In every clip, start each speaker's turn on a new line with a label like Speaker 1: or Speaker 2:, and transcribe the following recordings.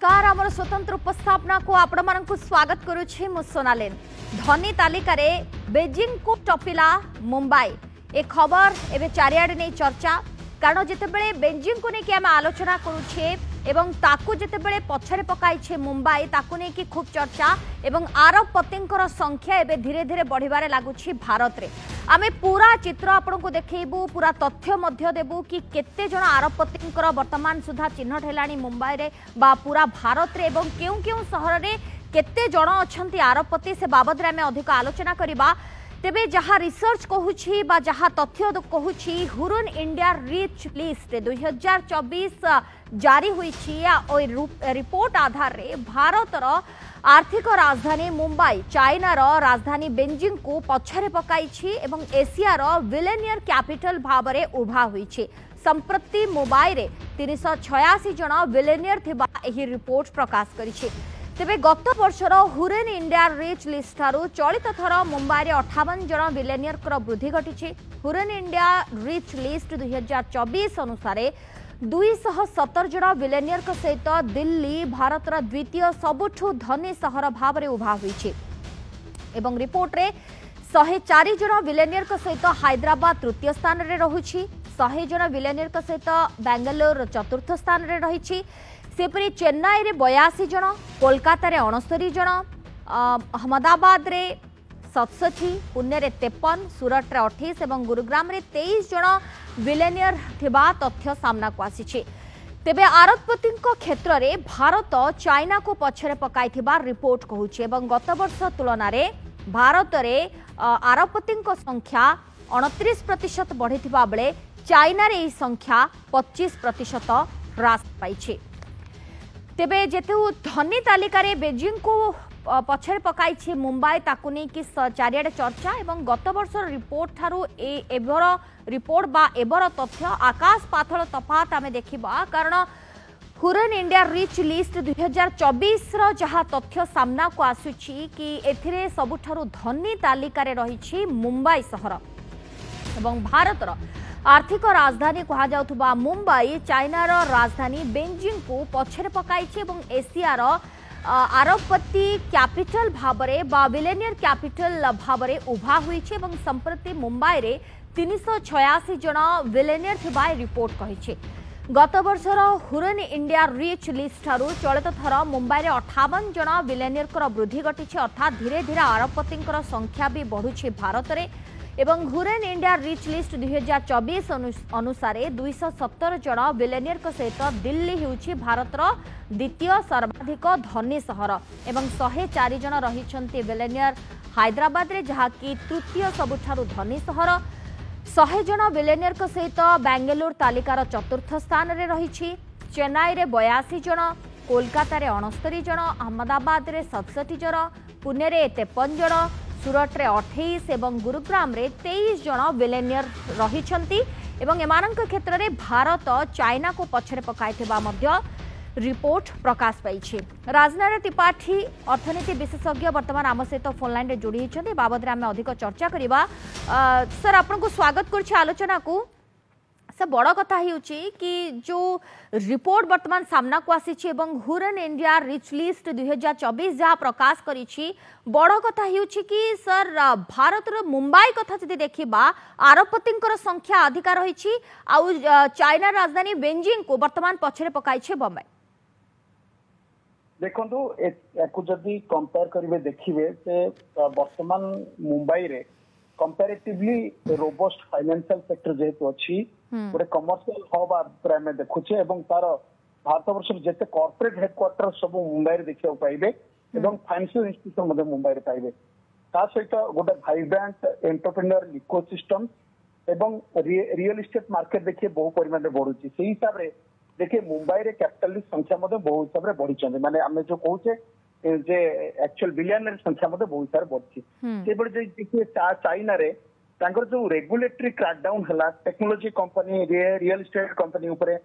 Speaker 1: नमस्कार आमर स्वतंत्र उपस्थापना को आपण मानक स्वागत करुछि मु सोनालिन। धनी तालिका रे बेजिंग को टपिला मुंबई ए खबर एबे चारियाडे नै चर्चा कारण जेतेबेले बेजिंग को नै कि हम आलोचना करूछे एवं ताकू जेतेबेले पछरे पकाइछे मुंबई ताकू नै कि खूब चर्चा एवं आरोपपतिंकर संख्या एबे धीरे धीरे बढ़िबारे लागुछि भारत रे। आमे पूरा चित्र आपन को देखैबू पूरा तथ्य मध्य देबू कि केते जण आरोपपतिंकर वर्तमान सुधा चिन्हट हेलानी मुंबई रे बा पूरा भारत रे एवं केउ केउ शहर रे केते जण अछंती आरोपपति से बाबद रे आमे अधिक आलोचना करिबा। तेबे जहाँ रिसर्च कहूछि बा जहाँ तथ्य कहूछि हुरन इंडिया रिच लिस्ट 2024 जारी होईछि ओई रिपोर्ट आधार रे भारतर आर्थिक राजधानी मुंबई चाइनार राजधानी बेजिंग को पछरे पकाइछि एवं एशियार विलेनियर कैपिटल भाबरे उभा होईछि। संप्रति मुंबई रे 386 जण विलेनियर थिबा एही रिपोर्ट प्रकाश करिछि। तेबे गत वर्षर हुरेन इंडिया रिच लिस्ट ठारू चलित थर मुंबई रे 58 जण विलेनियर वृद्धि घटी। हुरेन इंडिया रिच लिस्ट 2024 अनुसार 217 जण विलेनियर सहित दिल्ली भारतर द्वितीय सबुठु धनी सहर भाव उभा होईछि एवं रिपोर्ट रे 104 जण विलेनियर सहित हैदराबाद तृतीय स्थान रे रहुछि। 100 जण विलेनियर सहित बेंगलोर चतुर्थ स्थान रे रहिछि। सेपरी चेन्नई रे 82 जण, कोलकाता रे 69 जण, अहमदाबाद रे 67, पुणे रे 53, सूरत रे 28 एवं गुरुग्राम रे 23 जण विलेनियर थिबा तथ्य सामना को आसीछि। तेबे आरोपपतिंको क्षेत्र रे भारत चाइना को पछरे पकाइथिबा रिपोर्ट कहूछि एवं गत वर्ष तुलना रे भारत रे आरोपपतिंको संख्या 29% बढ़िथिबा बेले चाइना रे ई संख्या 25% ह्रास पाइछि। तेबे जेतु धनी तालिका रे बेजिंग को पछरे पकाइछि मुंबई ताकू नै कि चारियाडे चर्चा एवं गत वर्ष रिपोर्ट ठारू एबर रिपोर्ट बा एबर तथ्य आकाश पाथल तफात आमे देखिबा कारण हुरन इंडिया रिच लिस्ट 2024 रो जहा तथ्य सामना को आसुछि कि एथिरे सबुठारू धनी तालिका रे रहिछि मुंबई शहर एवं भारतर आर्थिक राजधानी कहा जाउथबा मुंबई चाइनार राजधानी बेजिंग को पछरे पकाइछि एवं एशियार आरोपपति कैपिटल भाबरे बा विलेनियर कैपिटल भाबरे उभा होईछि एवं संप्रति मुंबई रे 386 जण विलेनियर थिबा रिपोर्ट कहिछि। गत वर्षर हुरन इंडिया रिच लिस्ट ठारू चलित थर मुंबई रे 58 जण विलेनियर वृद्धि घटी अर्थात धीरे धीरे आरोपपतिंकर संख्या भी बढ़ुछि भारत रे एवं हुरन इंडिया रिच लिस्ट 2024 अनुसार 217 जण विलेनियर सहित दिल्ली होउछि भारतर द्वितीय सर्वाधिक धनी सहर एवं 104 जण रहिछन्ति विलेनियर हैदराबाद रे जहा कि तृतीय सबुठारू धनी सहर। 100 जण विलेनियर सहित बेंगलोर तालिकार चतुर्थ स्थान रे रहिछि। चेन्नई रे 82 जण, कोलकाता रे 69 जण, अहमदाबाद रे 67 जण, पुणे रे 53 जण, सूरत रे 28 एवं गुरुग्राम रे 23 जण विलेनियर रहिछन्ति एवं एमानक क्षेत्र रे भारत चाइना को पछरे पकाइथिबा मध्य रिपोर्ट प्रकाश पाइछि। राजनारायण त्रिपाठी अर्थनीति विशेषज्ञ वर्तमान आम सहित फोन लाइन रे जोड़ी होइछन्ति बाबद रे आमे अधिक चर्चा करिबा। सर आपन को स्वागत करछि आलोचना को। से बड़ कथा होउछि कि जो रिपोर्ट वर्तमान सामना को आसीछि एवं हुरन इंडिया रिच लिस्ट 2024 जहाँ प्रकाश करिछि बड़ कथा होउछि कि सर भारत रो मुंबई कथा जदि देखिबा आरोपपतिंकर संख्या अधिक रहिछि आउ चाइना राजधानी बेजिंग को वर्तमान पछरे पकाइछि बम्बई।
Speaker 2: देखंतु एको जदि कंपेयर करिवे देखिबे से वर्तमान मुंबई रे कंपैरेटिवली रोबस्ट फाइनेंशियल सेक्टर जेहेतु अछि गोटे कमर्शियल हब प्राइम में देखुचे एवं तार भारत वर्ष जेते कॉर्पोरेट हेडक्वार्टर सब मुंबई रे देखियो पाइबे एवं फाइनेंशियल इंस्टीट्यूशन मध्ये मुंबई रे पाइबे ता सहित गोटे वाइब्रेंट एंटरप्रेन्योर इकोसिस्टम एवं रियल एस्टेट मार्केट देखिए बहु परिमाण रे बढ़ुची सेही हिसाब रे देखिए मुंबई रे कैपिटलिस्ट संख्या मध्ये बहु हिसाब रे बढ़ी चंदे माने हमें जो कहूचे जे एक्चुअल बिलियनर संख्या मध्ये बहुत सारे बढ़ी से बड़े जे देखिए चाइना रे तांकर जो रेगुलेटरी क्रैकडाउन हला technology company real estate company ऊपर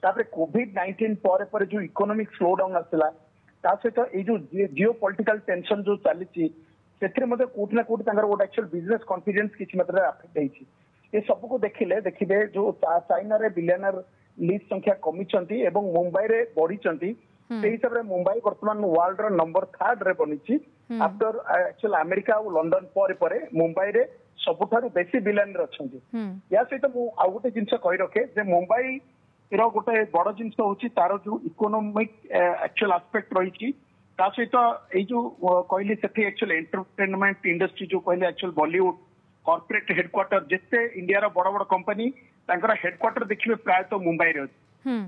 Speaker 2: तापर कोविड-19 पर जो इकोनॉमिक स्लो डाउन आसला ता सहित ए जो जियो पॉलिटिकल टेंशन जो चलीची सेथरे मध्ये कोट ना कोट तांकर गोट एक्चुअल बिजनेस कॉन्फिडेंस किछि मात्रा अफेक्ट हेछि। ए सब को देखिले देखिबे जो चाइना रे बिलियनर लिस्ट संख्या कमी चंती एवं मुंबई रे बढ़ी चंती से हिसाब रे मुंबई वर्तमान वर्ल्ड रो नंबर 3 रे बनिछि आफ्टर एक्चुअल अमेरिका और लंदन परे मुंबई रे सबुठारु बेसी बिलियनर अछंती या सहित मु आ गोटे जिंस कहि रखे जे मुंबई रो गोटे बड़ जिंस होछि तार जो इकोनॉमिक एक्चुअल एस्पेक्ट रही ता सहित ए जो कहली सेठी एक्चुअल एंटरटेनमेंट इंडस्ट्री जो कहली एक्चुअल बॉलीवुड कॉर्पोरेट हेडक्वार्टर जिते इंडिया रो बड़ बड़ कंपनी तांकर हेडक्वार्टर देखिबे प्राय तो मुंबई रे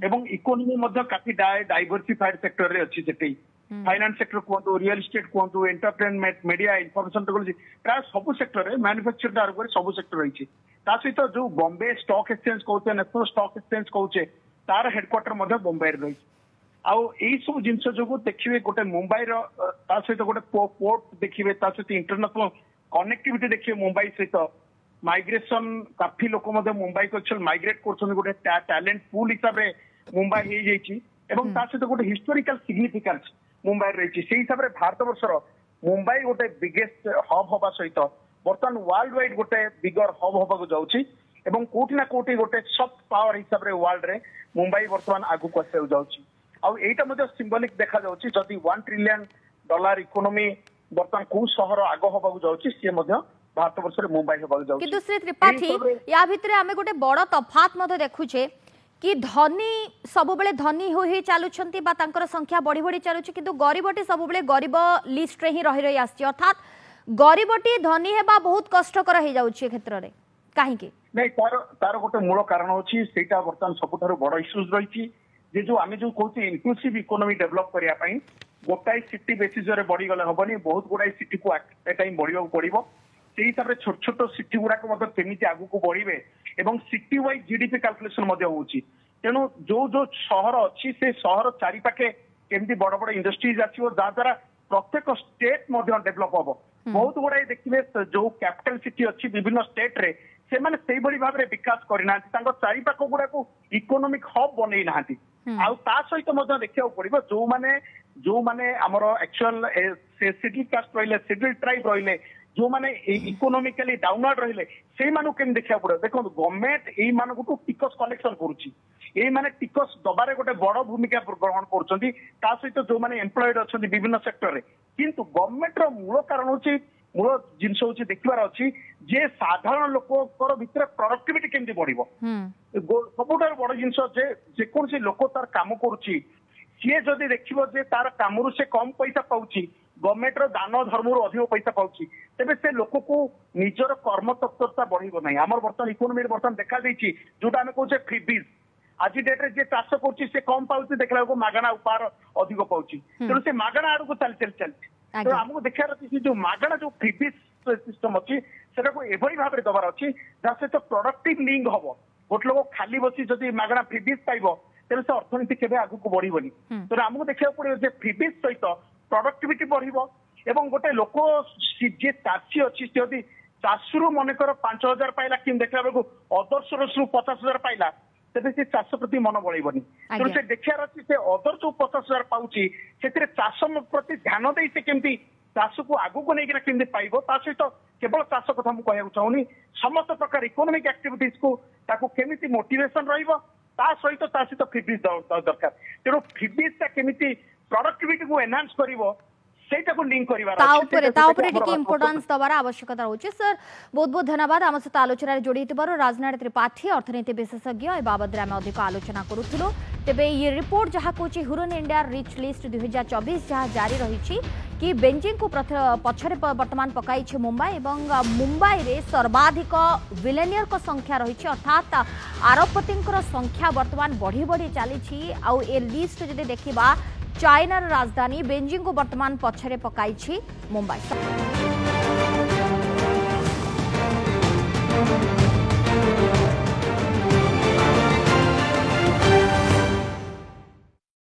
Speaker 2: एवं इकोनॉमी मध्ये काफी डाइवर्सिफाइड सेक्टर रे अछि सेठी फाइनेंस सेक्टर कहतु रियल एस्टेट कहतु एंटरटेनमेंट मीडिया इनफॉरमेशन टेक्नोलॉजी प्राय सब सेक्टर रे मैन्युफैक्चर आरंभ कर सब सेक्टर रही ता सहित जो बॉम्बे स्टॉक एक्सचेंज कहते नेशनल स्टॉक एक्सचेंज कहते तार हेडक्वार्टर मध्ये बॉम्बे रे रही आउ एई सब जिंस जो देखिए गोटे मुंबई रो ता सहित गोटे पोर्ट देखिए ता सहित इंटरनेशनल कनेक्टिविटी देखिए मुंबई सहित माइग्रेशन काफी लोक मुंबई को एक्चुअल माइग्रेट कर गोटे टैलेंट पूल हिसाब से मुंबई हो जाइए एवं ता सहित गोटे हिस्टोरिकल सिग्निफिकेंस मुंबई रही से हिसाब से भारत वर्षर मुंबई गोटे बिगेस्ट हब हवा सहित बर्तमान वर्ल्ड वाइड गोटे बिगर हब हवा जाऊँगी एवं कोटि ना कोटि गोटे सफ्ट पावर हिसाब से वर्ल्ड रे मुंबई बर्तमान आगु आसो जाऊँगी आईटा सिंबलिक देखा जाऊँगी जदि $1 ट्रिलियन इकोनॉमी बर्तमान कौ सहर आग हवा जाऊँगी सी भारत वर्ष मुंबई हवा जाऊँगी
Speaker 1: किंतु श्री त्रिपाठी या भितरे आमे गोटे बड़ तफात मते देखुछे कि धनी सब बेले धनी होई चालुछंती बा तांकर संख्या बढ़ी बढ़ी चालुछि किंतु गरीबटी सब बेले गरीब लिस्ट रे ही रही आछि अर्थात गरीबटी धनी हेबा बहुत कष्टकर हो जाउछि क्षेत्र रे काहे कि
Speaker 2: नहीं तार गोटे मूल कारण अछि सेटा बर्तमान सबुठारु बड़ इश्यूज रही जे जो आमे जो कहते इनक्लूसिव इकोनॉमी डेवलप करिया पई गोटाई सिटी बेसिस रे बढ़ी गले हबनी बहुत गुडाई सिटी को ए टाइम बढ़िया पड़िबो से हिसाब रे छोट छोट सिटी गुडाक मध्ये केमिति आगु को बढ़िबे एवं सिटी वाइज जीडीपी कैलकुलेशन मध्ये होउची तेनु जो जो शहर अछि से शहर चारि पाखे केमिति बड़ बड़ इंडस्ट्रीज आछिबो जा द्वारा प्रत्येक स्टेट मध्ये डेवलप हबो बहुत गुडाई देखिबे जो कैपिटल सिटी अछि विभिन्न स्टेट रे से माने सेही बड़ी भाबरे विकास करिना तांको चारि पाख गुडा को इकोनॉमिक हब बनै नाहांती आउ ता सहित मध्ये देखिया पड़िबो जो माने हमर एक्चुअल शेड्यूल कास्ट रहिले शेड्यूल ट्राइब रहिले जो माने इकोनॉमिकली डाउनवर्ड रहिले से मानु केन देखिया पड़ो देखो गवर्नमेंट एई मानको टू टिकस कलेक्शन करूची एई माने टिकस दबारे गोटे बड़ भूमिका ग्रहण करछंती ता सहित जो माने एम्प्लॉयड अछंती विभिन्न सेक्टर रे किंतु गवर्नमेंट रो मूल कारण होची मूल जिनस होची देखिबार अछि जे साधारण लोककर भितर प्रोडक्टिविटी केमति बढ़िबो सबुठार बड़ जिनस जे कोन से लोक तार काम करूची सी जदि देखिबो जे तार कामरु से कम पैसा पाउची गवर्नमेंट रो दान धर्म रो अधिक पैसा पाउची तेबे से लोक को निजर कर्म तत्परता बढ़िबो नै हमर वर्तमान इकोनॉमी वर्तमान देखा दैछि जोटा हम कहूचे फ्रीबीज आज डेट रे जे चाष करछि से कम पाउची देखला को मागणा उपहार अधिक पाउची तेणु से मागणा आड़ को चल तो हमको देखार अच्छी जो मागणा जो फ्रीबीज सिस्टम अच्छी सेटा को एभली भाव में दबार अच्छी जहाँ सहित प्रोडक्टिव लिंक हम गोटे लोक खाली बसी जदि मागणा फ्रीबीज पाइब तेरे से अर्थनीति केबे आगु को बढ़िबनी तो हमको देखा पड़े जे फ्रीबीज सहित प्रोडक्टिविटी बढ़िबो एवं गोटे लोक जे चाषी अच्छी जदि चाषरू मनकर 5,000 पाइला कि देखला बेलू अदर सोर्स 50,000 पाइला तेरे से चाष प्रति मन बढ़िबनी तो से देखार अच्छी से अदर जो 50,000 पाउची से चाष प्रति ध्यान दे से केमती चाष को आगु को लेकिन केमती पाइब ता सहित केवल चाष कथा मु कहया चाहूनी समस्त प्रकार इकोनॉमिक एक्टिविटीज को ताको केमिति मोटिवेशन रहिबो ता सहित फ्रीबीज दरकार तेणु फ्रीबीज केमिति प्रोडक्टिविटी को एनहांस करिवो सेटा को लिंक करिवार
Speaker 1: टिके इंपोर्टेंस दबार आवश्यकता रहउछि सर बहुत बहुत धन्यवाद आम सहित आलोचना रे जोड़ी थिबारो राजनाथ त्रिपाठी अर्थनीति विशेषज्ञ ए बाबद रे हम अधिक आलोचना करूथिलो तेबे ये रिपोर्ट जहा Kochi Huron India rich list 2024 जहा जारी रहिछि कि बेजिंग को पछरे वर्तमान पकाई छे मुंबई एवं मुंबई रे सर्वाधिक विलेनियर को संख्या रहिछि अर्थात आरोपतिंकर संख्या वर्तमान बढ़ी बढ़ी चली आउ ए लिस्ट जदि देखिबा चाइनार राजधानी बेजिंग को वर्तमान पछरे पकाई छी मुंबई।